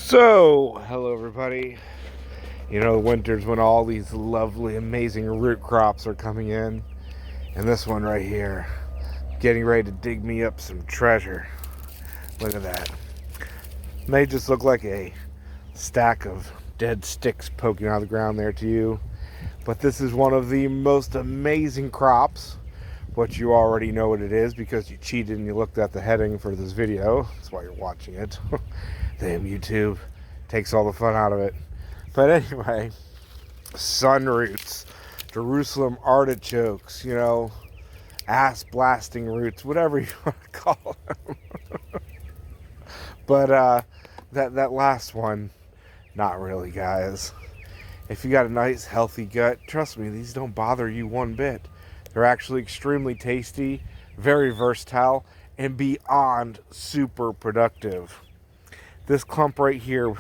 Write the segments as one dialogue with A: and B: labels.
A: So, hello everybody. You know, winter's when all these lovely, amazing root crops are coming in. And this one right here, getting ready to dig me up some treasure. Look at that. May just look like a stack of dead sticks poking out of the ground there to you. But this is one of the most amazing crops. What you already know what it is because you cheated and you looked at the heading for this video. That's why you're watching it. Damn, YouTube takes all the fun out of it. But anyway, sun roots, Jerusalem artichokes, you know, ass blasting roots, whatever you want to call them. But that last one, not really, guys. If you got a nice healthy gut, trust me, these don't bother you one bit. They're actually extremely tasty, very versatile, and beyond super productive. This clump right here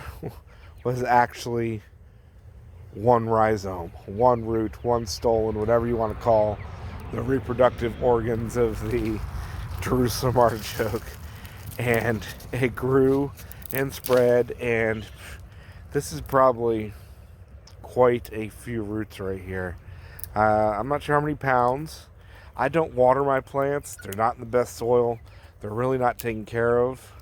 A: was actually one rhizome, one root, one stolon, whatever you want to call the reproductive organs of the Jerusalem artichoke. And it grew and spread, and this is probably quite a few roots right here. I'm not sure how many pounds. I don't water my plants. They're not in the best soil. They're really not taken care of.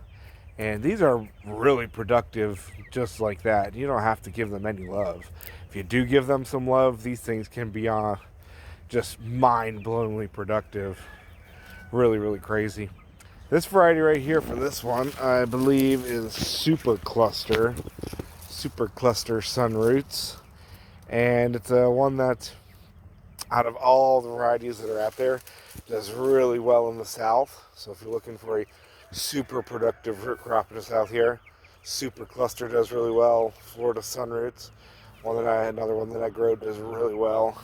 A: And these are really productive just like that. You don't have to give them any love. If you do give them some love, these things can be just mind-blowingly productive. Really, really crazy. This variety right here for this one, I believe, is Super Cluster Sun Roots. And it's one that, out of all the varieties that are out there, does really well in the south. So if you're looking for a super productive root crop in the south here, Super Cluster does really well. Florida Sun Roots, another one that I grow, does really well.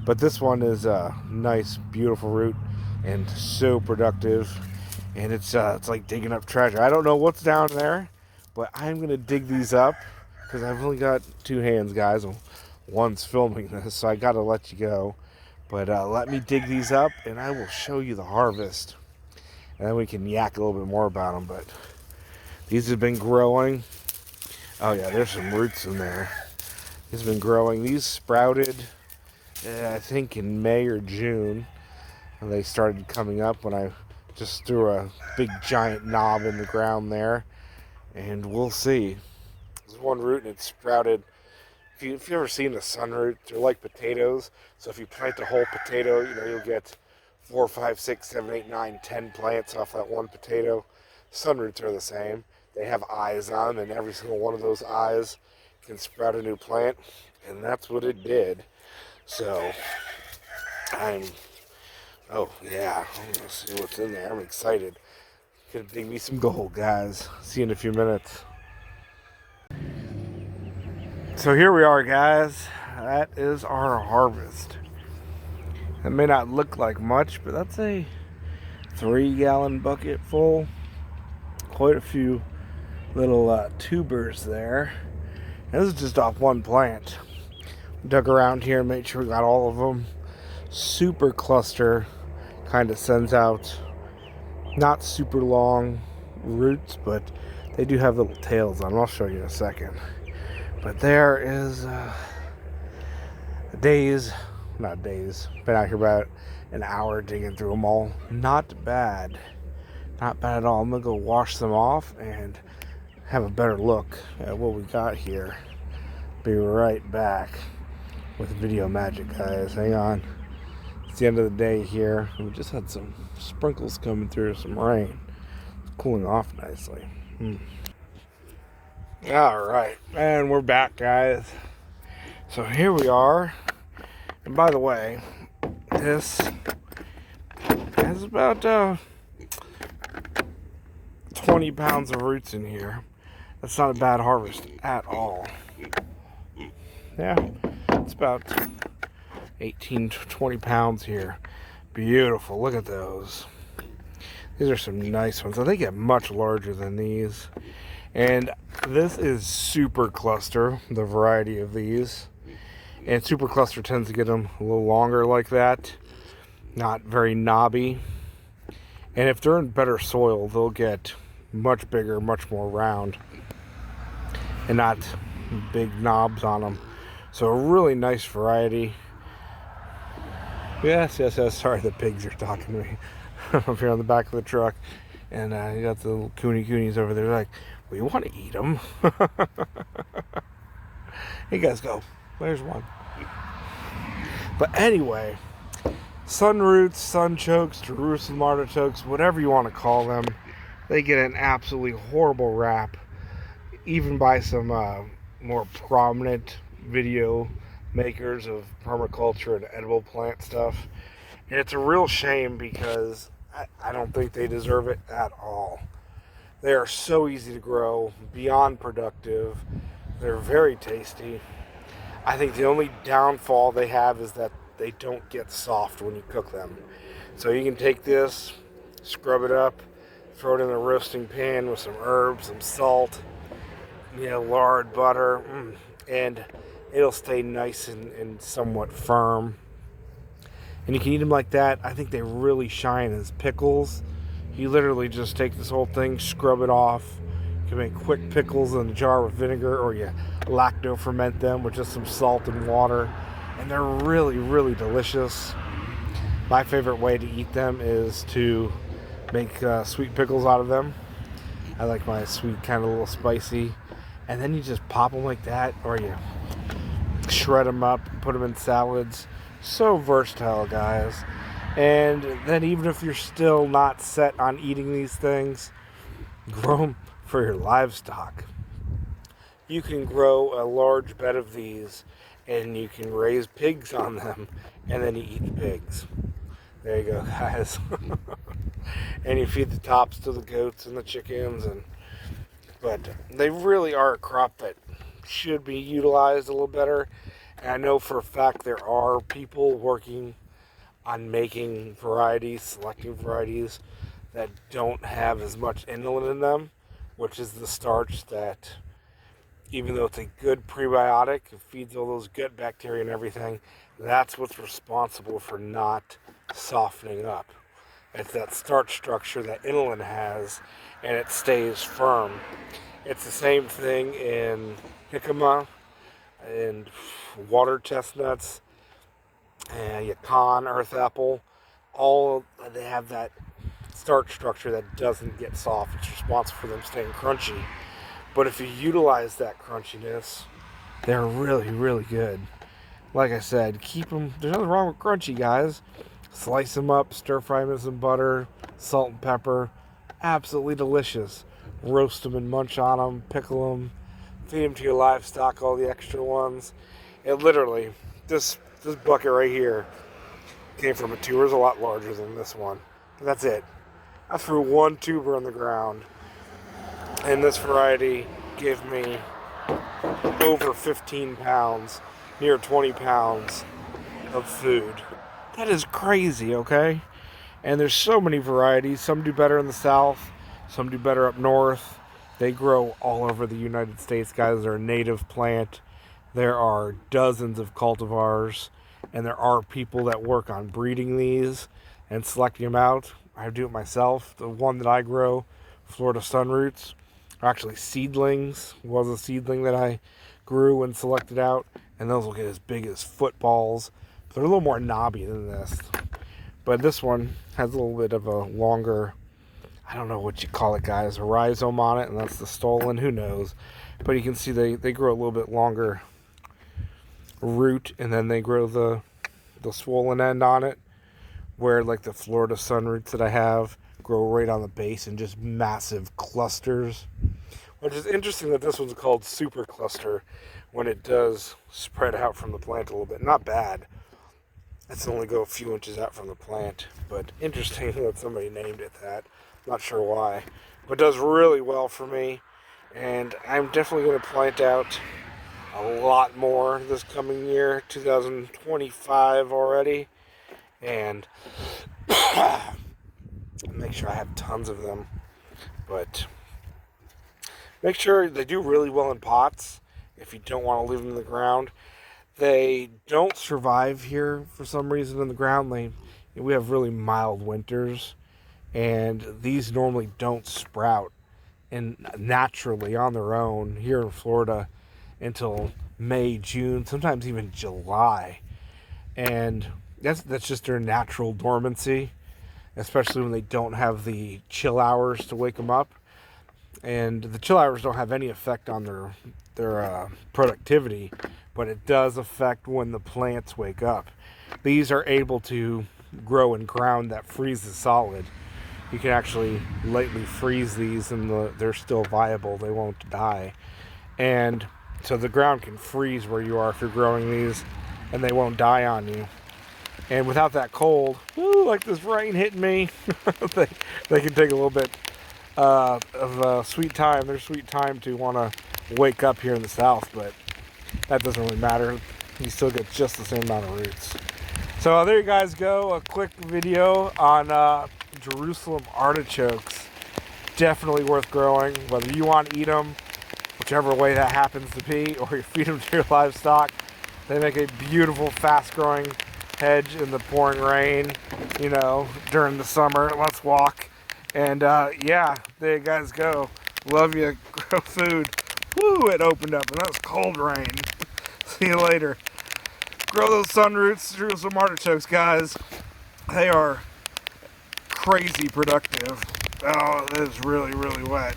A: But this one is a nice, beautiful root and so productive. And it's like digging up treasure. I don't know what's down there, but I'm gonna dig these up because I've only got two hands, guys. One's filming this, so I gotta let you go. But let me dig these up, and I will show you the harvest. And then we can yak a little bit more about them. But these have been growing. Oh yeah, there's some roots in there. These have been growing. These sprouted, I think, in May or June. And they started coming up when I just threw a big giant knob in the ground there. And we'll see. There's one root, and it sprouted. If you've ever seen a sun root, they're like potatoes. So if you plant a whole potato, you know, you'll get 4, 5, 6, 7, 8, 9, 10 plants off that one potato. Sun roots are the same. They have eyes on them, and every single one of those eyes can sprout a new plant. And that's what it did. So, oh yeah, I'm going to see what's in there. I'm excited. Gonna dig me some gold, guys. See you in a few minutes. So here we are, guys. That is our harvest. It may not look like much, but that's a 3-gallon bucket full. Quite a few little tubers there. And this is just off one plant. Dug around here and made sure we got all of them. Super Cluster kind of sends out not super long roots, but they do have little tails on them. I'll show you in a second. But there is not days, been out here about an hour digging through them all. Not bad at all. I'm gonna go wash them off and have a better look at what we got here. Be right back with video magic, guys. Hang on. It's the end of the day here. We just had some sprinkles coming through, some rain. It's cooling off nicely. Alright, and we're back, guys. So here we are. And by the way, this has about 20 pounds of roots in here. That's not a bad harvest at all. Yeah, it's about 18 to 20 pounds here. Beautiful. Look at those. These are some nice ones. They get much larger than these. And this is Super Cluster, the variety of these. And Super Cluster tends to get them a little longer like that. Not very knobby. And if they're in better soil, they'll get much bigger, much more round. and not big knobs on them. So a really nice variety. Yes. Sorry, the pigs are talking to me up here on the back of the truck. And you got the little coonies over there. They're like, we want to eat them. Hey guys, go. There's one. But anyway, sunroots, sunchokes, Jerusalem artichokes, whatever you want to call them, they get an absolutely horrible rap, even by some more prominent video makers of permaculture and edible plant stuff. And it's a real shame because I don't think they deserve it at all. They are so easy to grow, beyond productive. They're very tasty. I think the only downfall they have is that they don't get soft when you cook them. So you can take this, scrub it up, throw it in a roasting pan with some herbs, some salt, lard, butter, and it'll stay nice and somewhat firm. And you can eat them like that. I think they really shine as pickles. You literally just take this whole thing, scrub it off. You can make quick pickles in a jar with vinegar, or you lacto ferment them with just some salt and water. And they're really, really delicious. My favorite way to eat them is to make sweet pickles out of them. I like my sweet kind of a little spicy. And then you just pop them like that, or you shred them up, put them in salads. So versatile, guys. And then even if you're still not set on eating these things, grow them for your livestock. You can grow a large bed of these and you can raise pigs on them, and then you eat the pigs. There you go, guys. And you feed the tops to the goats and the chickens, but they really are a crop that should be utilized a little better. And I know for a fact there are people working on making varieties, selecting varieties that don't have as much inulin in them, which is the starch that, even though it's a good prebiotic, it feeds all those gut bacteria and everything, that's what's responsible for not softening up. It's that starch structure that inulin has, and it stays firm. It's the same thing in jicama and water chestnuts and yacon, earth apple. All they have that starch structure that doesn't get soft. It's responsible for them staying crunchy. But if you utilize that crunchiness, they're really, really good. Like I said, keep them. There's nothing wrong with crunchy, guys. Slice them up, stir fry them in some butter, salt and pepper. Absolutely delicious. Roast them and munch on them, pickle them, feed them to your livestock, all the extra ones. It literally, this bucket right here came from a tuber. It's a lot larger than this one. That's it. I threw one tuber on the ground. And this variety gave me over 15 pounds, near 20 pounds of food. That is crazy, okay? And there's so many varieties. Some do better in the south, some do better up north. They grow all over the United States, guys. They're a native plant. There are dozens of cultivars, and there are people that work on breeding these and selecting them out. I do it myself. The one that I grow, Florida Sunroots, are actually seedlings. It was a seedling that I grew and selected out, and those will get as big as footballs. They're a little more knobby than this. But this one has a little bit of a longer, I don't know what you call it, guys, a rhizome on it, and that's the stolon, who knows. But you can see they grow a little bit longer root, and then they grow the swollen end on it, where like the Florida Sunroots that I have grow right on the base in just massive clusters. Which is interesting that this one's called super cluster when it does spread out from the plant a little bit. Not bad. It's only go a few inches out from the plant, but interesting that somebody named it that. Not sure why, but it does really well for me, and I'm definitely going to plant out a lot more this coming year, 2025 already, and make sure I have tons of them. But make sure they do really well in pots if you don't want to leave them in the ground. They don't survive here for some reason in the ground. We have really mild winters, and these normally don't sprout and naturally on their own here in Florida until May, June, sometimes even July. And that's just their natural dormancy, especially when they don't have the chill hours to wake them up. And the chill hours don't have any effect on their productivity, but it does affect when the plants wake up. These are able to grow in ground that freezes solid. You can actually lightly freeze these, and they're still viable. They won't die. And so the ground can freeze where you are if you're growing these, and they won't die on you. And without that cold, like this rain hitting me, they can take a little bit of sweet time. There's sweet time to want to wake up here in the south, but that doesn't really matter. You still get just the same amount of roots. So there you guys go. A quick video on Jerusalem artichokes. Definitely worth growing, whether you want to eat them, whichever way that happens to be, or you feed them to your livestock. They make a beautiful, fast-growing hedge in the pouring rain, during the summer. Let's walk. And yeah, there you guys go. Love you. Grow food. Woo, it opened up, and that was cold rain. See you later. Grow those sunroots, Jerusalem artichokes, guys. They are crazy productive. Oh, it is really, really wet.